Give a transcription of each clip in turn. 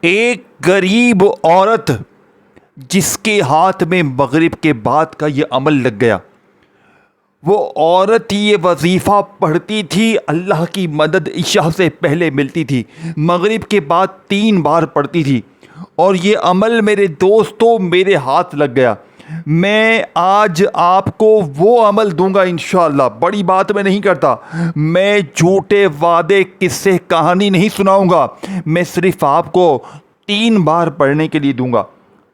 ایک غریب عورت جس کے ہاتھ میں مغرب کے بعد کا یہ عمل لگ گیا، وہ عورت یہ وظیفہ پڑھتی تھی، اللہ کی مدد عشاء سے پہلے ملتی تھی، مغرب کے بعد 3 بار پڑھتی تھی، اور یہ عمل میرے دوستوں میرے ہاتھ لگ گیا۔ میں آج آپ کو وہ عمل دوں گا انشاءاللہ۔ بڑی بات میں نہیں کرتا، میں جھوٹے وعدے قصے کہانی نہیں سناؤں گا، میں صرف آپ کو 3 بار پڑھنے کے لیے دوں گا۔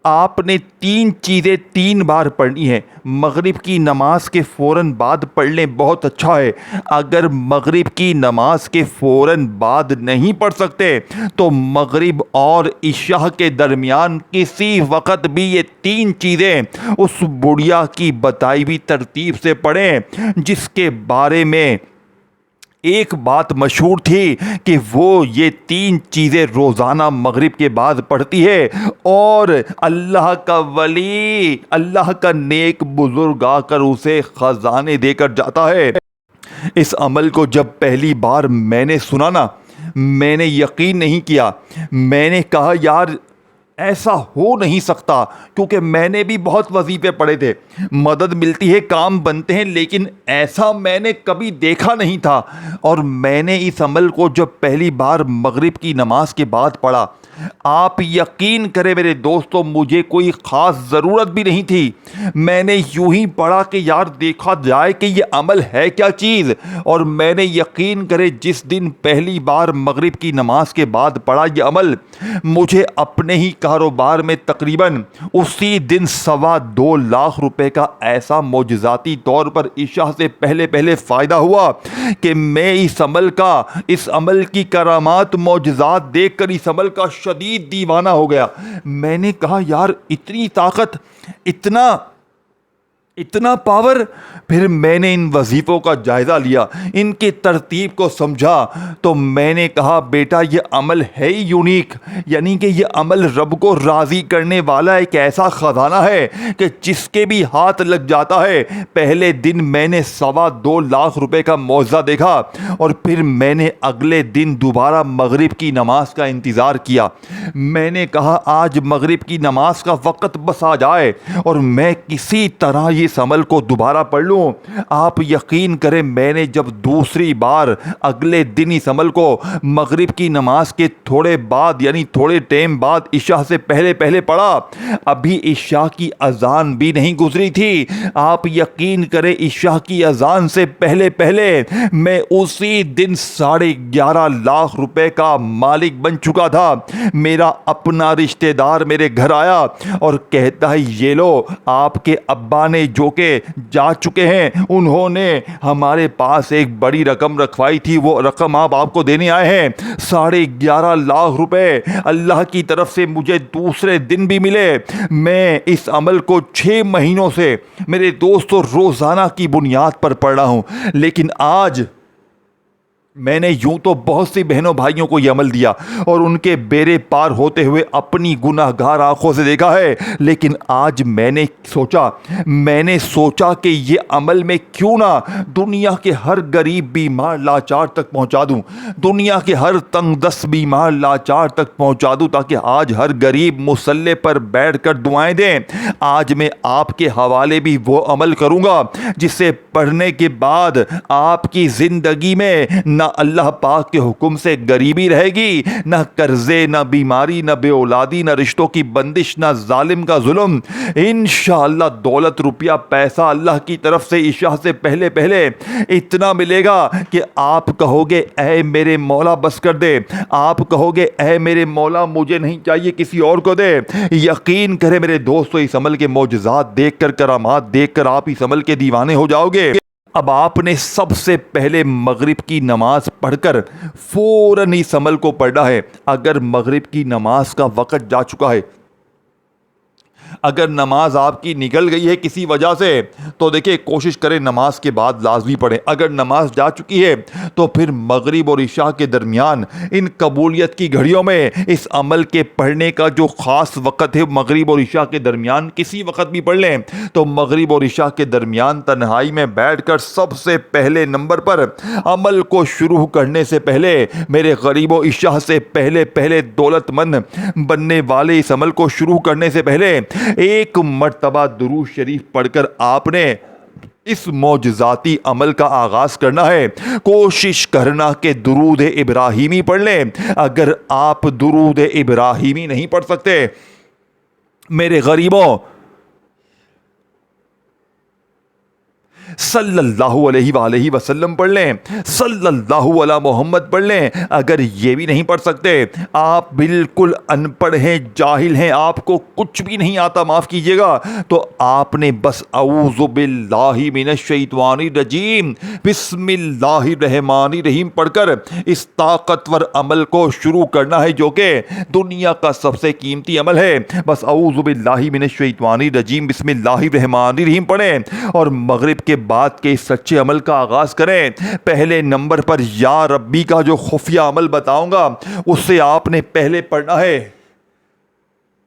آپ نے 3 چیزیں 3 بار پڑھنی ہے۔ مغرب کی نماز کے فوراً بعد پڑھ لیں، بہت اچھا ہے۔ اگر مغرب کی نماز کے فوراً بعد نہیں پڑھ سکتے تو مغرب اور عشاء کے درمیان کسی وقت بھی یہ 3 چیزیں اس بڑھیا کی بتائی ہوئی ترتیب سے پڑھیں، جس کے بارے میں ایک بات مشہور تھی کہ وہ یہ 3 چیزیں روزانہ مغرب کے بعد پڑھتی ہے، اور اللہ کا ولی، اللہ کا نیک بزرگ آ کر اسے خزانے دے کر جاتا ہے۔ اس عمل کو جب پہلی بار میں نے سنا نا، میں نے یقین نہیں کیا۔ میں نے کہا یار ایسا ہو نہیں سکتا، کیونکہ میں نے بھی بہت وظیفے پڑھے تھے، مدد ملتی ہے، کام بنتے ہیں، لیکن ایسا میں نے کبھی دیکھا نہیں تھا۔ اور میں نے اس عمل کو جب پہلی بار مغرب کی نماز کے بعد پڑھا، آپ یقین کریں میرے دوستوں، مجھے کوئی خاص ضرورت بھی نہیں تھی، میں نے یوں ہی پڑھا کہ یار دیکھا جائے کہ یہ عمل ہے کیا چیز۔ اور میں نے یقین کرے جس دن پہلی بار مغرب کی نماز کے بعد پڑھا یہ عمل، مجھے اپنے ہی کاروبار میں تقریباً اسی دن 2.25 لاکھ روپے کا ایسا معجزاتی طور پر عشاء سے پہلے فائدہ ہوا کہ میں اس عمل کی کرامات معجزات دیکھ کر اس عمل کا شدید دیوانہ ہو گیا۔ میں نے کہا یار اتنی طاقت، اتنا پاور۔ پھر میں نے ان وظیفوں کا جائزہ لیا، ان کی ترتیب کو سمجھا، تو میں نے کہا بیٹا یہ عمل ہے ہی یونیک، یعنی کہ یہ عمل رب کو راضی کرنے والا ایک ایسا خزانہ ہے کہ جس کے بھی ہاتھ لگ جاتا ہے۔ پہلے دن میں نے 2.25 لاکھ روپے کا معجزہ دیکھا، اور پھر میں نے اگلے دن دوبارہ مغرب کی نماز کا انتظار کیا۔ میں نے کہا آج مغرب کی نماز کا وقت بس آ جائے اور میں کسی طرح اس عمل کو دوبارہ پڑھ لوں۔ آپ یقین کریں میں نے جب دوسری بار اگلے دن اس عمل کو مغرب کی نماز کے تھوڑے بعد، یعنی تھوڑے ٹائم بعد عشاء سے پہلے پڑھا، ابھی عشاء کی اذان بھی نہیں گزری تھی۔ آپ یقین کریں عشاء کی اذان سے پہلے میں اسی دن 11.5 لاکھ روپے کا مالک بن چکا تھا۔ میرا اپنا رشتہ دار میرے گھر آیا اور کہتا ہے یہ لو آپ کے ابا نے جو کہ جا چکے ہیں، انہوں نے ہمارے پاس ایک بڑی رقم رکھوائی تھی، وہ رقم آپ کو دینے آئے ہیں۔ 11.5 لاکھ روپے اللہ کی طرف سے مجھے دوسرے دن بھی ملے۔ میں اس عمل کو 6 مہینوں سے میرے دوستوں روزانہ کی بنیاد پر پڑھ رہا ہوں، لیکن آج میں نے یوں تو بہت سی بہنوں بھائیوں کو یہ عمل دیا اور ان کے بیڑے پار ہوتے ہوئے اپنی گناہ گار آنکھوں سے دیکھا ہے، لیکن آج میں نے سوچا کہ یہ عمل میں کیوں نہ دنیا کے ہر غریب بیمار لاچار تک پہنچا دوں، دنیا کے ہر تنگ دست بیمار لاچار تک پہنچا دوں، تاکہ آج ہر غریب مصلے پر بیٹھ کر دعائیں دیں۔ آج میں آپ کے حوالے بھی وہ عمل کروں گا جسے پڑھنے کے بعد آپ کی زندگی میں نہ اللہ پاک کے حکم سے غریبی رہے گی، نہ قرضے، نہ بیماری، نہ بے اولادی، نہ رشتوں کی بندش، نہ ظالم کا ظلم۔ انشاءاللہ دولت، روپیہ، پیسہ اللہ کی طرف سے عشاء سے پہلے اتنا ملے گا کہ آپ کہو گے اے میرے مولا بس کر دے، آپ کہو گے اے میرے مولا مجھے نہیں چاہیے کسی اور کو دے۔ یقین کرے میرے دوستو اس عمل کے معجزات دیکھ کر، کرامات دیکھ کر آپ اس عمل کے دیوانے ہو جاؤ گے۔ اب آپ نے سب سے پہلے مغرب کی نماز پڑھ کر فوراً اس عمل کو پڑھنا ہے۔ اگر مغرب کی نماز کا وقت جا چکا ہے اگر نماز آپ کی نکل گئی ہے کسی وجہ سے تو دیکھیں کوشش کریں نماز کے بعد لازمی پڑھیں. اگر نماز جا چکی ہے تو پھر مغرب اور عشاء کے درمیان ان قبولیت کی گھڑیوں میں اس عمل کے پڑھنے کا جو خاص وقت ہے مغرب اور عشاء کے درمیان کسی وقت بھی پڑھ لیں. تو مغرب اور عشاء کے درمیان تنہائی میں بیٹھ کر سب سے پہلے نمبر پر عمل کو شروع کرنے سے پہلے میرے غریب و عشاء سے پہلے دولت مند بننے والے اس عمل کو شروع کرنے سے پہلے ایک مرتبہ درود شریف پڑھ کر آپ نے اس معجزاتی عمل کا آغاز کرنا ہے. کوشش کرنا کہ درود ابراہیمی پڑھ لیں. اگر آپ درود ابراہیمی نہیں پڑھ سکتے میرے غریبوں صلی اللہ علیہ وآلہ وسلم پڑھ لیں, صلی اللہ علی محمد پڑھ لیں. اگر یہ بھی نہیں پڑھ سکتے, آپ بالکل ان پڑھ ہیں, جاہل ہیں, آپ کو کچھ بھی نہیں آتا, معاف کیجیے گا, تو آپ نے بس اعوذ باللہ من الشیطان الرجیم بسم اللہ الرحمن الرحیم پڑھ کر اس طاقتور عمل کو شروع کرنا ہے جو کہ دنیا کا سب سے قیمتی عمل ہے. بس اعوذ باللہ من الشیطان الرجیم بسم اللہ الرحمن الرحیم پڑھیں اور مغرب کے بعد کے اس سچے عمل کا آغاز کریں. پہلے نمبر پر یا ربی کا جو خفیہ عمل بتاؤں گا اسے آپ نے پہلے پڑھنا ہے.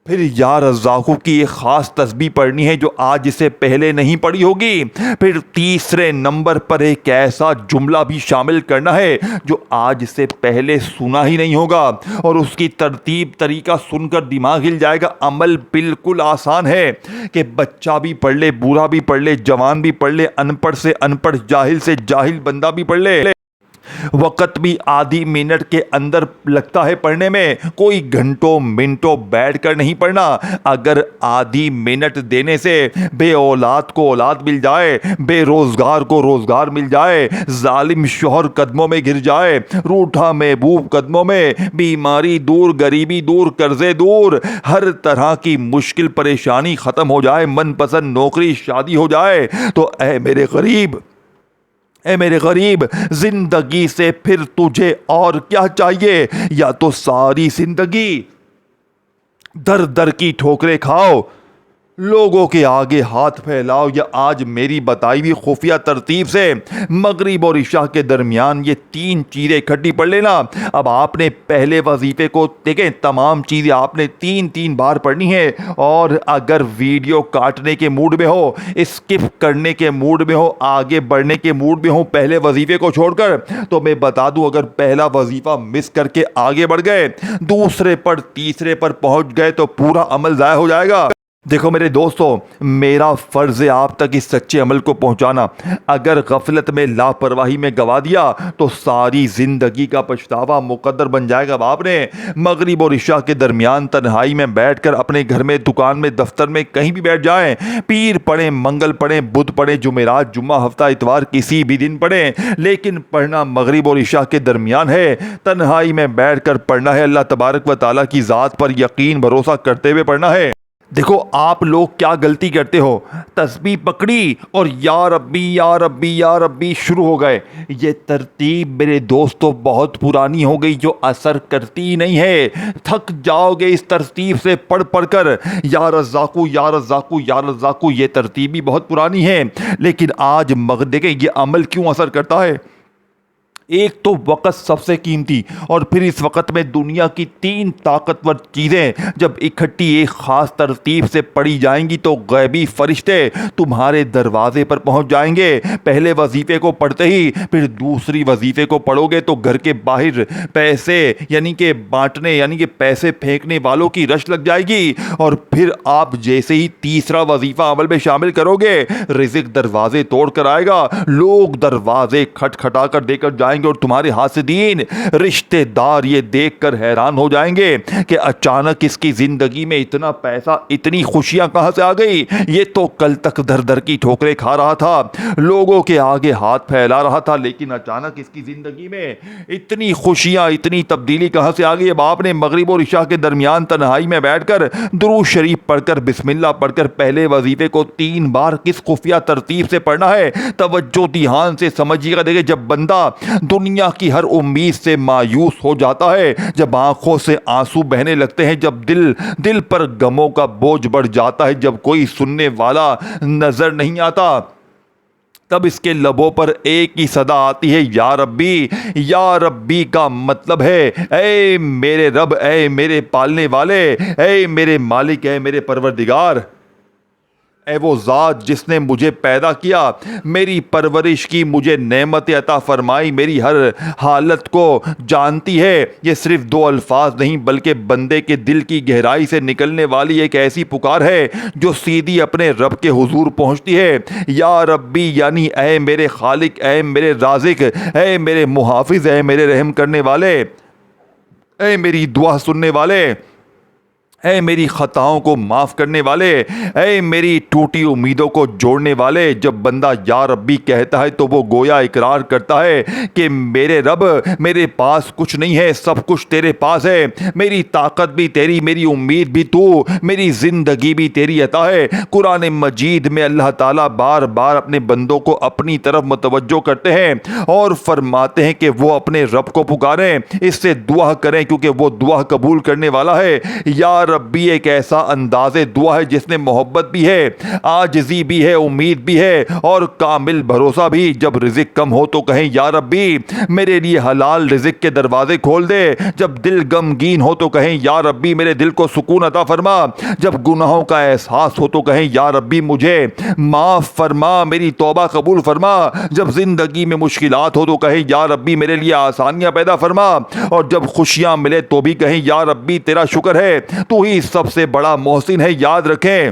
پھر یا رزاقو کی ایک خاص تسبیح پڑھنی ہے جو آج سے پہلے نہیں پڑھی ہوگی. پھر تیسرے نمبر پر ایک ایسا جملہ بھی شامل کرنا ہے جو آج سے پہلے سنا ہی نہیں ہوگا اور اس کی ترتیب طریقہ سن کر دماغ ہل جائے گا. عمل بالکل آسان ہے کہ بچہ بھی پڑھ لے, بوڑھا بھی پڑھ لے, جوان بھی پڑھ لے, ان پڑھ سے ان پڑھ, جاہل سے جاہل بندہ بھی پڑھ لے. وقت بھی آدھی منٹ کے اندر لگتا ہے پڑھنے میں, کوئی گھنٹوں منٹوں بیٹھ کر نہیں پڑھنا. اگر آدھی منٹ دینے سے بے اولاد کو اولاد مل جائے, بے روزگار کو روزگار مل جائے, ظالم شوہر قدموں میں گر جائے, روٹھا محبوب قدموں میں, بیماری دور, غریبی دور, قرضے دور, ہر طرح کی مشکل پریشانی ختم ہو جائے, من پسند نوکری شادی ہو جائے, تو اے میرے غریب زندگی سے پھر تجھے اور کیا چاہیے؟ یا تو ساری زندگی در در کی ٹھوکریں کھاؤ, لوگوں کے آگے ہاتھ پھیلاؤ, یا آج میری بتائی ہوئی خفیہ ترتیب سے مغرب اور عشاء کے درمیان یہ 3 چیزیں اکٹھی پڑھ لینا. اب آپ نے پہلے وظیفے کو دیکھیں, تمام چیزیں آپ نے 3 بار پڑھنی ہے. اور اگر ویڈیو کاٹنے کے موڈ میں ہو, اسکپ کرنے کے موڈ میں ہو, آگے بڑھنے کے موڈ میں ہو پہلے وظیفے کو چھوڑ کر, تو میں بتا دوں اگر پہلا وظیفہ مس کر کے آگے بڑھ گئے, دوسرے پر تیسرے پر پہنچ گئے تو پورا عمل ضائع ہو جائے گا. دیکھو میرے دوستو, میرا فرض ہے آپ تک اس سچے عمل کو پہنچانا. اگر غفلت میں, لاپرواہی میں گوا دیا تو ساری زندگی کا پچھتاوا مقدر بن جائے گا. آپ نے مغرب اور عشاء کے درمیان تنہائی میں بیٹھ کر اپنے گھر میں, دکان میں, دفتر میں, کہیں بھی بیٹھ جائیں, پیر پڑھیں, منگل پڑھیں, بدھ پڑھیں, جمعرات, جمعہ, ہفتہ, اتوار, کسی بھی دن پڑھیں, لیکن پڑھنا مغرب اور عشاء کے درمیان ہے. تنہائی میں بیٹھ کر پڑھنا ہے, اللہ تبارک و تعالیٰ کی ذات پر یقین بھروسہ کرتے ہوئے پڑھنا ہے. دیکھو آپ لوگ کیا غلطی کرتے ہو, تسبیح پکڑی اور یا ربی یا ربی یا ربی شروع ہو گئے. یہ ترتیب میرے دوستو بہت پرانی ہو گئی جو اثر کرتی ہی نہیں ہے. تھک جاؤ گے اس ترتیب سے پڑھ کر, یا رزاقو یا رزاقو یا رزاقو. یہ ترتیب بھی بہت پرانی ہے, لیکن آج دیکھیں یہ عمل کیوں اثر کرتا ہے. ایک تو وقت سب سے قیمتی, اور پھر اس وقت میں دنیا کی 3 طاقتور چیزیں جب اکٹھی ایک خاص ترتیب سے پڑھی جائیں گی تو غیبی فرشتے تمہارے دروازے پر پہنچ جائیں گے. پہلے وظیفے کو پڑھتے ہی پھر دوسری وظیفے کو پڑھو گے تو گھر کے باہر پیسے یعنی کہ بانٹنے یعنی کہ پیسے پھینکنے والوں کی رش لگ جائے گی. اور پھر آپ جیسے ہی تیسرا وظیفہ عمل میں شامل کرو گے, رزق دروازے توڑ کر آئے گا, لوگ دروازے کھٹکھٹا کر دے کر جائیں گے, اور تمہارے حاسدین رشتے دار یہ دیکھ کر حیران ہو جائیں گے کہ اچانک اس کی زندگی میں اتنا پیسہ, اتنی خوشیاں کہاں سے آ گئی. یہ تو کل تک در در کی ٹھوکریں کھا رہا تھا, لوگوں کے آگے ہاتھ پھیلا رہا تھا, لیکن اچانک اس کی زندگی میں اتنی خوشیاں, اتنی تبدیلی کہاں سے آ گئی. اب آپ نے مغرب اور عشاء کے درمیان تنہائی میں بیٹھ کر درود شریف پڑھ کر, بسم اللہ پڑھ کر پہلے وظیفے کو 3 بار کس خفیہ ترتیب سے پڑھنا ہے. توجہ دھیان سے سمجھیے گا. دیکھیں جب بندہ دنیا کی ہر امید سے مایوس ہو جاتا ہے، جب آنکھوں سے آنسو بہنے لگتے ہیں، جب دل پر غموں کا بوجھ بڑھ جاتا ہے، جب کوئی سننے والا نظر نہیں آتا، تب اس کے لبوں پر ایک ہی صدا آتی ہے، یا ربی۔ یا ربی کا مطلب ہے اے میرے رب، اے میرے پالنے والے، اے میرے مالک، اے میرے پروردگار، اے وہ ذات جس نے مجھے پیدا کیا، میری پرورش کی، مجھے نعمت عطا فرمائی، میری ہر حالت کو جانتی ہے۔ یہ صرف دو الفاظ نہیں بلکہ بندے کے دل کی گہرائی سے نکلنے والی ایک ایسی پکار ہے جو سیدھی اپنے رب کے حضور پہنچتی ہے۔ یا ربی یعنی اے میرے خالق، اے میرے رازق، اے میرے محافظ، اے میرے رحم کرنے والے، اے میری دعا سننے والے، اے میری خطاؤں کو معاف کرنے والے، اے میری ٹوٹی امیدوں کو جوڑنے والے۔ جب بندہ یا ربی کہتا ہے تو وہ گویا اقرار کرتا ہے کہ میرے رب، میرے پاس کچھ نہیں ہے، سب کچھ تیرے پاس ہے، میری طاقت بھی تیری، میری امید بھی تو، میری زندگی بھی تیری عطا ہے۔ قرآن مجید میں اللہ تعالیٰ بار بار اپنے بندوں کو اپنی طرف متوجہ کرتے ہیں اور فرماتے ہیں کہ وہ اپنے رب کو پکاریں، اس سے دعا کریں کیونکہ وہ دعا قبول کرنے والا ہے۔ یا ربی ایک ایسا انداز دعا ہے جس میں محبت بھی ہے، عاجزی بھی ہے، امید بھی ہے اور کامل بھروسہ بھی۔ جب رزق کم ہو تو کہیں یا ربی میرے لیے حلال رزق کے دروازے کھول دے، جب دل غمگین ہو تو کہیں یا ربی میرے دل کو سکون عطا فرما، جب گناہوں کا احساس ہو تو کہیں یا ربی مجھے معاف فرما، میری توبہ قبول فرما، جب زندگی میں مشکلات ہو تو کہیں یا ربی میرے لیے آسانیاں پیدا فرما، اور جب خوشیاں ملے تو بھی کہیں یا ربی تیرا شکر ہے، تو ہی سب سے بڑا محسن ہے۔ یاد رکھیں،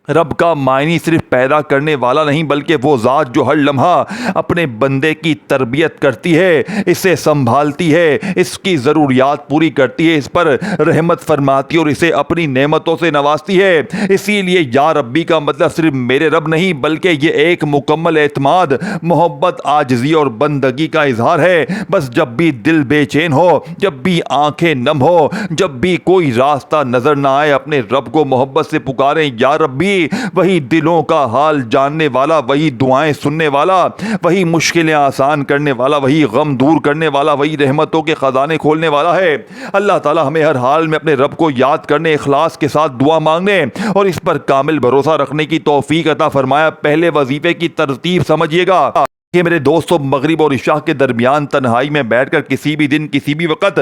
رب کا معنی صرف پیدا کرنے والا نہیں بلکہ وہ ذات جو ہر لمحہ اپنے بندے کی تربیت کرتی ہے، اسے سنبھالتی ہے، اس کی ضروریات پوری کرتی ہے، اس پر رحمت فرماتی ہے اور اسے اپنی نعمتوں سے نوازتی ہے۔ اسی لیے یا ربی کا مطلب صرف میرے رب نہیں بلکہ یہ ایک مکمل اعتماد، محبت، عاجزی اور بندگی کا اظہار ہے۔ بس جب بھی دل بے چین ہو، جب بھی آنکھیں نم ہو، جب بھی کوئی راستہ نظر نہ آئے، اپنے رب کو محبت سے پکاریں، یا ربی۔ وہی دلوں کا حال جاننے والا، وہی دعائیں سننے والا، وہی مشکلیں آسان کرنے والا، وہی غم دور کرنے والا، وہی رحمتوں کے خزانے کھولنے والا ہے۔ اللہ تعالی ہمیں ہر حال میں اپنے رب کو یاد کرنے، اخلاص کے ساتھ دعا مانگنے اور اس پر کامل بھروسہ رکھنے کی توفیق عطا فرمایا۔ پہلے وظیفے کی ترتیب سمجھیے گا کہ میرے دوستوں، مغرب اور عشاء کے درمیان تنہائی میں بیٹھ کر کسی بھی دن کسی بھی وقت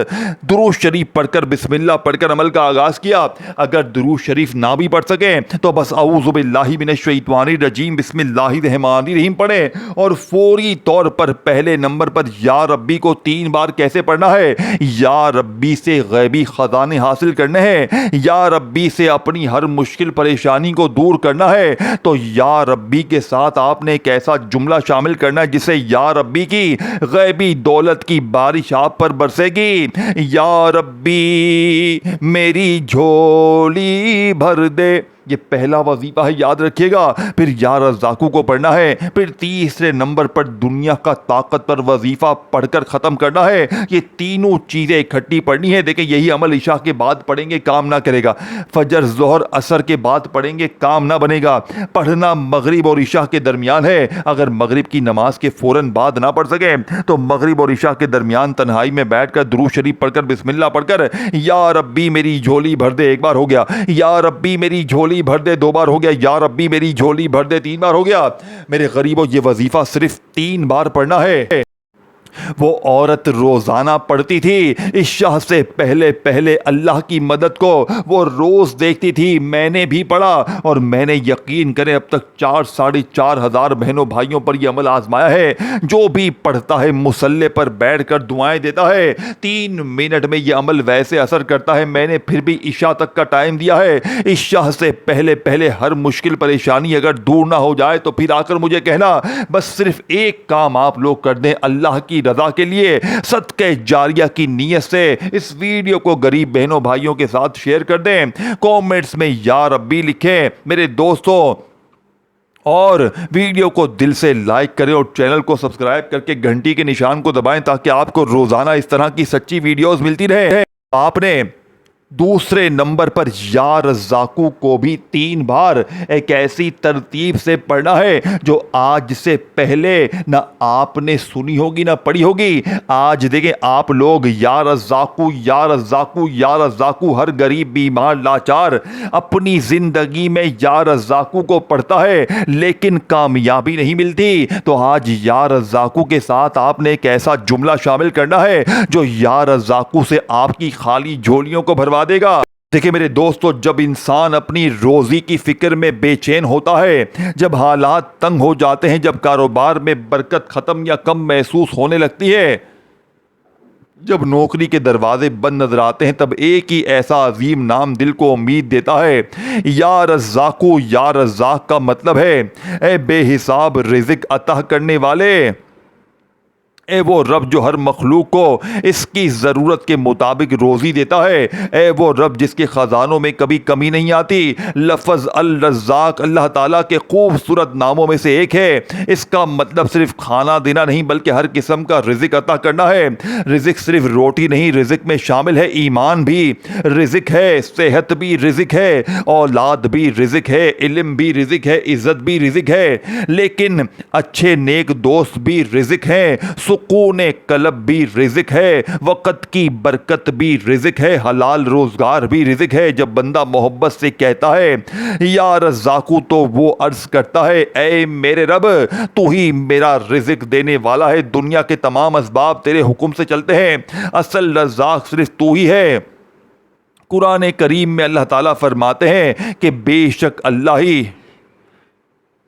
درود شریف پڑھ کر بسم اللہ پڑھ کر عمل کا آغاز کیا۔ اگر درود شریف نہ بھی پڑھ سکیں تو بس اعوذ باللہ من الشیطان الرجیم بسم اللہ الرحمن الرحیم پڑھیں، اور فوری طور پر پہلے نمبر پر یا ربی کو 3 بار کیسے پڑھنا ہے؟ یا ربی سے غیبی خزانے حاصل کرنے ہیں، یا ربی سے اپنی ہر مشکل پریشانی کو دور کرنا ہے، تو یا ربی کے ساتھ آپ نے ایک ایسا جملہ شامل کرنا جسے یا ربی کی غیبی دولت کی بارش آپ پر برسے گی۔ یا ربی میری جھولی بھر دے، یہ پہلا وظیفہ ہے، یاد رکھیے گا۔ پھر یا رزاقو کو پڑھنا ہے، پھر تیسرے نمبر پر دنیا کا طاقت پر وظیفہ پڑھ کر ختم کرنا ہے۔ یہ تینوں چیزیں اکٹھی پڑھنی ہے۔ دیکھیں یہی عمل عشاء کے بعد پڑھیں گے کام نہ کرے گا، فجر ظہر عصر کے بعد پڑھیں گے کام نہ بنے گا۔ پڑھنا مغرب اور عشاء کے درمیان ہے۔ اگر مغرب کی نماز کے فوراً بعد نہ پڑھ سکیں تو مغرب اور عشاء کے درمیان تنہائی میں بیٹھ کر درود شریف پڑھ کر بسم اللہ پڑھ کر یا ربی میری جھولی بھر دے 1 بار ہو گیا، یا ربی میری جھولی بھر دے 2 بار ہو گیا، یا ربی میری جھولی بھر دے 3 بار ہو گیا۔ میرے غریبوں، یہ وظیفہ صرف 3 بار پڑھنا ہے۔ وہ عورت روزانہ پڑھتی تھی، عشاء سے پہلے اللہ کی مدد کو وہ روز دیکھتی تھی۔ میں نے بھی پڑھا اور میں نے یقین کریں اب تک 4,500 ہزار بہنوں بھائیوں پر یہ عمل آزمایا ہے۔ جو بھی پڑھتا ہے مصلی پر بیٹھ کر دعائیں دیتا ہے، 3 منٹ میں یہ عمل ویسے اثر کرتا ہے۔ میں نے پھر بھی عشاء تک کا ٹائم دیا ہے۔ عشاء سے پہلے ہر مشکل پریشانی اگر دور نہ ہو جائے تو پھر آ کر مجھے کہنا۔ بس صرف ایک کام آپ لوگ کر دیں، اللہ کی رضا کے لیے صدقہ جاریہ کی نیت سے اس ویڈیو کو غریب بہنوں بھائیوں کے ساتھ شیئر کر دیں، کومنٹس میں یا ربی لکھیں میرے دوستوں، اور ویڈیو کو دل سے لائک کریں اور چینل کو سبسکرائب کر کے گھنٹی کے نشان کو دبائیں تاکہ آپ کو روزانہ اس طرح کی سچی ویڈیوز ملتی رہے۔ آپ نے دوسرے نمبر پر یا رزاقو کو بھی 3 بار ایک ایسی ترتیب سے پڑھنا ہے جو آج سے پہلے نہ آپ نے سنی ہوگی نہ پڑھی ہوگی. آج دیکھیں آپ لوگ یا رزاقو یا رزاقو یا رزاقو، ہر غریب بیمار لاچار اپنی زندگی میں یا رزاقو کو پڑھتا ہے لیکن کامیابی نہیں ملتی. تو آج یا رزاقو کے ساتھ آپ نے ایک ایسا جملہ شامل کرنا ہے جو یا رزاقو سے آپ کی خالی جھولیوں کو بھروا دے گا. دیکھیں میرے دوستو، جب انسان اپنی روزی کی فکر میں بے چین ہوتا ہے، جب حالات تنگ ہو جاتے ہیں، جب کاروبار میں برکت ختم یا کم محسوس ہونے لگتی ہے، جب نوکری کے دروازے بند نظر آتے ہیں، تب ایک ہی ایسا عظیم نام دل کو امید دیتا ہے. یا رزاقو، یا رزاق کا مطلب ہے اے بے حساب رزق عطا کرنے والے، اے وہ رب جو ہر مخلوق کو اس کی ضرورت کے مطابق روزی دیتا ہے، اے وہ رب جس کے خزانوں میں کبھی کمی نہیں آتی. لفظ الرزاق اللہ تعالیٰ کے خوبصورت ناموں میں سے ایک ہے. اس کا مطلب صرف کھانا دینا نہیں بلکہ ہر قسم کا رزق عطا کرنا ہے. رزق صرف روٹی نہیں، رزق میں شامل ہے ایمان بھی رزق ہے، صحت بھی رزق ہے، اولاد بھی رزق ہے، علم بھی رزق ہے، عزت بھی رزق ہے، لیکن اچھے نیک دوست بھی رزق ہیں، سکون قلب بھی رزق ہے، وقت کی برکت بھی رزق ہے، حلال روزگار بھی رزق ہے. جب بندہ محبت سے کہتا ہے یا رزاقو تو وہ عرض کرتا ہے اے میرے رب تو ہی میرا رزق دینے والا ہے، دنیا کے تمام اسباب تیرے حکم سے چلتے ہیں، اصل رزاق صرف تو ہی ہے. قرآن کریم میں اللہ تعالیٰ فرماتے ہیں کہ بے شک اللہ ہی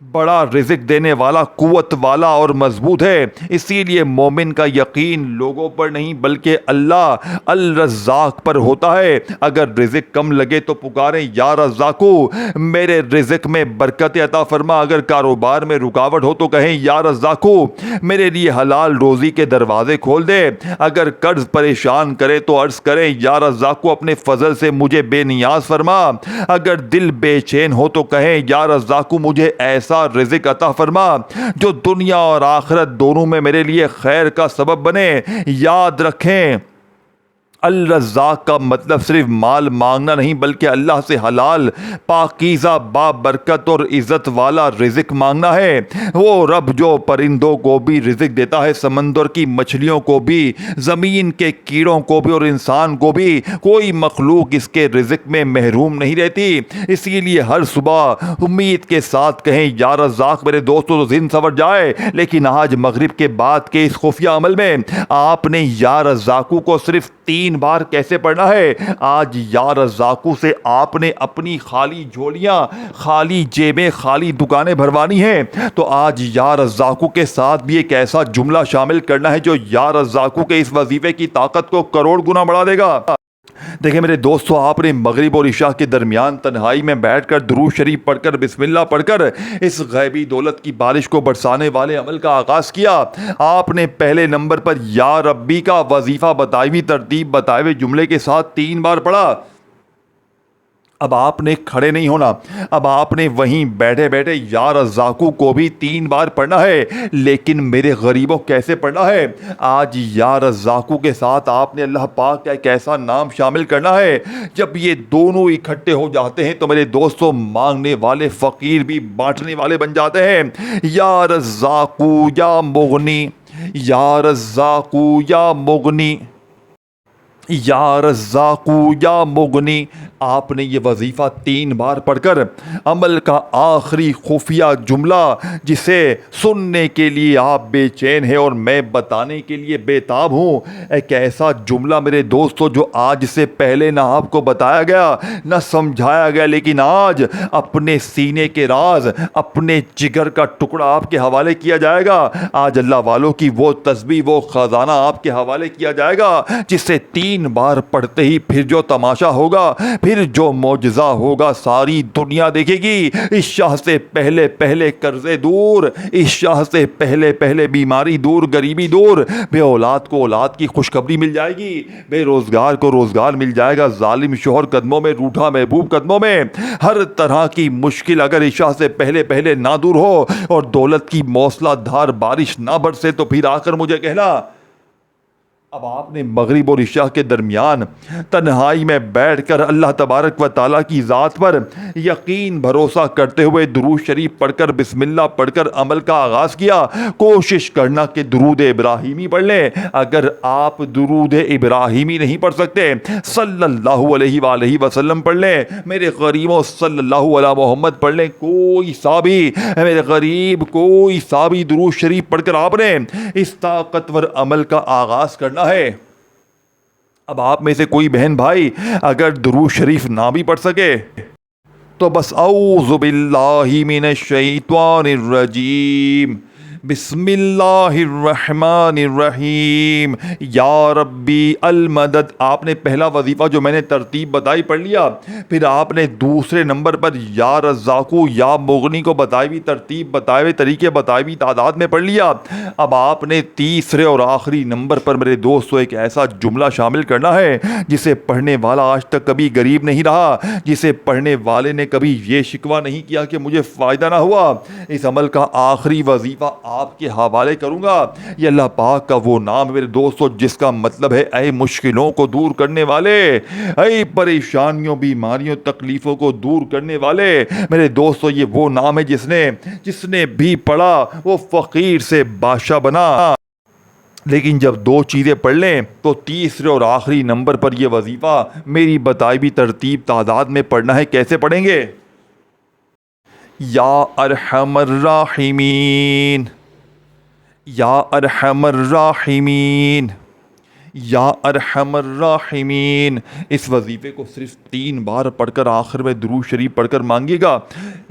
بڑا رزق دینے والا، قوت والا اور مضبوط ہے. اسی لیے مومن کا یقین لوگوں پر نہیں بلکہ اللہ الرزاق پر ہوتا ہے. اگر رزق کم لگے تو پکاریں یا رزاقو میرے رزق میں برکت عطا فرما. اگر کاروبار میں رکاوٹ ہو تو کہیں یا رزاقو میرے لیے حلال روزی کے دروازے کھول دے. اگر قرض پریشان کرے تو عرض کریں یا رزاقو اپنے فضل سے مجھے بے نیاز فرما. اگر دل بے چین ہو تو کہیں یا رزاقو مجھے ایسا رزق عطا فرما جو دنیا اور آخرت دونوں میں میرے لیے خیر کا سبب بنے. یاد رکھیں الرزاق کا مطلب صرف مال مانگنا نہیں بلکہ اللہ سے حلال پاکیزہ بابرکت اور عزت والا رزق مانگنا ہے. وہ رب جو پرندوں کو بھی رزق دیتا ہے، سمندر کی مچھلیوں کو بھی، زمین کے کیڑوں کو بھی اور انسان کو بھی، کوئی مخلوق اس کے رزق میں محروم نہیں رہتی. اسی لیے ہر صبح امید کے ساتھ کہیں یا رزاق. میرے دوستوں تو ذہن سنور جائے، لیکن آج مغرب کے بعد کے اس خفیہ عمل میں آپ نے یا رزاقو کو صرف 3 بار کیسے پڑھنا ہے. آج یا رزاقو سے آپ نے اپنی خالی جھولیاں، خالی جیبیں، خالی دکانیں بھروانی ہیں. تو آج یا رزاقو کے ساتھ بھی ایک ایسا جملہ شامل کرنا ہے جو یا رزاقو کے اس وظیفے کی طاقت کو کروڑ گنا بڑھا دے گا. دیکھیں میرے دوستو، آپ نے مغرب اور عشاء کے درمیان تنہائی میں بیٹھ کر درود شریف پڑھ کر بسم اللہ پڑھ کر اس غیبی دولت کی بارش کو برسانے والے عمل کا آغاز کیا. آپ نے پہلے نمبر پر یا ربی کا وظیفہ بتائی ہوئی ترتیب بتائے ہوئے جملے کے ساتھ 3 بار پڑھا. اب آپ نے کھڑے نہیں ہونا، اب آپ نے وہیں بیٹھے بیٹھے یا رزاقو کو بھی 3 بار پڑھنا ہے. لیکن میرے غریبوں کیسے پڑھنا ہے؟ آج یا رزاقو کے ساتھ آپ نے اللہ پاک کا ایک ایسا نام شامل کرنا ہے. جب یہ دونوں اکٹھے ہو جاتے ہیں تو میرے دوستوں مانگنے والے فقیر بھی بانٹنے والے بن جاتے ہیں. یا رزاقو یا مغنی، یا رزاقو یا مغنی، یا رزاقو یا مغنی. آپ نے یہ وظیفہ 3 بار پڑھ کر عمل کا آخری خفیہ جملہ جسے سننے کے لیے آپ بے چین ہیں اور میں بتانے کے لیے بےتاب ہوں، ایک ایسا جملہ میرے دوستو جو آج سے پہلے نہ آپ کو بتایا گیا نہ سمجھایا گیا، لیکن آج اپنے سینے کے راز، اپنے جگر کا ٹکڑا آپ کے حوالے کیا جائے گا. آج اللہ والوں کی وہ تسبیح، وہ خزانہ آپ کے حوالے کیا جائے گا جسے 3 بار پڑھتے ہی پھر جو تماشا ہوگا، پھر جو معجزہ ہوگا ساری دنیا دیکھے گی. اس شاہ سے پہلے پہلے قرضے دور، اس شاہ سے پہلے پہلے بیماری دور، غریبی دور، بے اولاد کو اولاد کی خوشخبری مل جائے گی، بے روزگار کو روزگار مل جائے گا، ظالم شوہر قدموں میں، روٹھا محبوب قدموں میں. ہر طرح کی مشکل اگر اس شاہ سے پہلے پہلے نہ دور ہو اور دولت کی موسلا دھار بارش نہ برسے تو پھر آ کر مجھے کہنا اب آپ نے مغرب اور عشاء کے درمیان تنہائی میں بیٹھ کر اللہ تبارک و تعالیٰ کی ذات پر یقین بھروسہ کرتے ہوئے درود شریف پڑھ کر بسم اللہ پڑھ کر عمل کا آغاز کیا۔ کوشش کرنا کہ درود ابراہیمی پڑھ لیں۔ اگر آپ درود ابراہیمی نہیں پڑھ سکتے، صلی اللہ علیہ وآلہ وسلم پڑھ لیں۔ میرے غریبوں صلی اللہ علیہ محمد پڑھ لیں۔ کوئی سا بھی میرے غریب کوئی سا بھی درود شریف پڑھ کر آپ نے اس طاقتور عمل کا آغاز کرنا ہے۔ اب آپ میں سے کوئی بہن بھائی اگر درود شریف نہ بھی پڑھ سکے تو بس اعوذ باللہ من الشیطان الرجیم، بسم اللہ الرحمن الرحیم، یا ربی المدد، آپ نے پہلا وظیفہ جو میں نے ترتیب بتائی پڑھ لیا، پھر آپ نے دوسرے نمبر پر یا رزاقو یا مغنی کو بتائی ہوئی ترتیب، بتائے ہوئے طریقے، بتائی ہوئی تعداد میں پڑھ لیا۔ اب آپ نے تیسرے اور آخری نمبر پر میرے دوستو ایک ایسا جملہ شامل کرنا ہے جسے پڑھنے والا آج تک کبھی غریب نہیں رہا، جسے پڑھنے والے نے کبھی یہ شکوہ نہیں کیا کہ مجھے فائدہ نہ ہوا۔ اس عمل کا آخری وظیفہ آپ کے حوالے کروں گا۔ یہ اللہ پاک کا وہ نام میرے دوستو جس کا مطلب ہے اے مشکلوں کو دور کرنے والے، اے پریشانیوں بیماریوں تکلیفوں کو دور کرنے والے۔ میرے دوستو یہ وہ نام ہے جس نے بھی پڑھا وہ فقیر سے بادشاہ بنا۔ لیکن جب دو چیزیں پڑھ لیں تو تیسرے اور آخری نمبر پر یہ وظیفہ میری بتائی بھی ترتیب تعداد میں پڑھنا ہے۔ کیسے پڑھیں گے؟ یا ارحم الراحمین، یا ارحم الراحمین، یا ارحم الراحمین۔ اس وظیفے کو صرف 3 بار پڑھ کر آخر میں درود شریف پڑھ کر مانگیے گا۔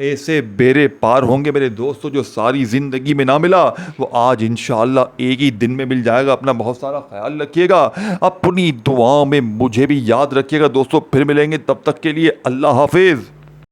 ایسے بیڑے پار ہوں گے میرے دوستو جو ساری زندگی میں نہ ملا وہ آج انشاءاللہ ایک ہی دن میں مل جائے گا۔ اپنا بہت سارا خیال رکھیے گا، اپنی دعاؤں میں مجھے بھی یاد رکھیے گا دوستو۔ پھر ملیں گے، تب تک کے لیے اللہ حافظ۔